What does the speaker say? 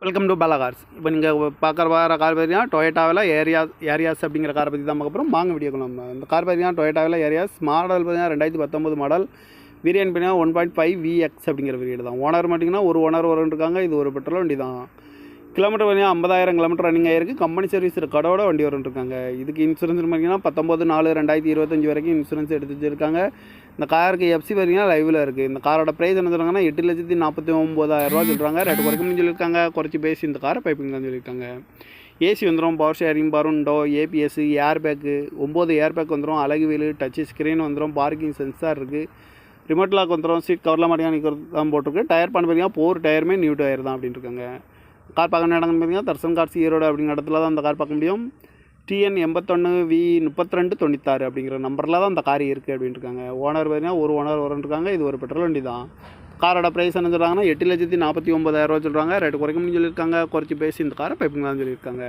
Welcome to Bala cars. இப்போ நீங்கள் பார்க்குற வர கார் பார்த்தீங்கன்னா டொயோட்டாவில் ஏரியாஸ் அப்படிங்கிற காரை பற்றி தான் பார்க்க போகிறோம். வாங்க வீடியோக்கு. நம்ம இந்த கார் பார்த்தீங்கன்னா டொயோட்டாவில் ஏரியாஸ் மாடல் பார்த்தீங்கன்னா 2019 மாடல். வேரியன்ட் பார்த்தீங்கன்னா 1.5 VX அப்படிங்கிற வேரியன்ட் தான். ஓனர் பார்த்தீங்கன்னா ஒரு ஓனர் இருக்காங்க. இது ஒரு பெட்ரோல் வண்டி தான். கிலோமீட்டர் பார்த்தீங்கன்னா 50,000 கிலோமீட்டர் ரன்னிங் ஆகிருக்கு. கம்பெனி சர்வீஸ் கடோட வண்டி இருக்காங்க. இதுக்கு இன்சூரன்ஸ் பார்த்தீங்கன்னா 19/4/2025 வரைக்கும் இன்சூரன்ஸ் எடுத்து வச்சுருக்காங்க. இந்த காருக்கு எஃப்சி பார்த்தீங்கன்னா லைவில் இருக்குது. இந்த காரோட ப்ரைஸ் என்ன சொல்கிறாங்கன்னா 8,49,000 சொல்கிறாங்க. ரேட்டு குறைக்கணும்னு சொல்லியிருக்காங்க. குறைச்சி பேசி இந்த காரை பைப்பிங் தான் சொல்லியிருக்காங்க. ஏசி வந்துடும், பவர் ஷேரிங், பருண்டோ, ABS, air bag, 9 air bag வந்துடும், அழகு வீலு, டச்சு ஸ்க்ரீன் வந்துடும், பார்க்கிங் சென்சார் இருக்குது, ரிமோட் லாக் வந்துடும், சீட் கவர்லாம் மாட்டியாக தான் போட்டிருக்கு. டயர் பண்ண பார்த்தீங்கன்னா 4 டயருமே நியூ டயர் தான் அப்படின்னு இருக்காங்க. கார் பார்க்க இடங்கன்னு பார்த்தீங்கன்னா தர்சன் கார்ஸ் ஈரோடு அப்படிங்கிற இடத்துல தான் அந்த கார் பார்க்க முடியும். TN 81V3296 அப்படிங்கிற நம்பரில் தான் அந்த கார் இருக்குது அப்படின்னு இருக்காங்க. ஓனர் பார்த்தீங்கன்னா ஒரு ஓனர் இருக்காங்க. இது ஒரு பெட்ரோல் வண்டி தான். காரோட ப்ரைஸ் என்ன சொல்கிறாங்கன்னா 8,49,000 சொல்கிறாங்க. ரேட்டு குறைக்கணும்னு சொல்லியிருக்காங்க. குறைச்சி பேசி இந்த காரை பைப்பிங் தான் சொல்லியிருக்காங்க.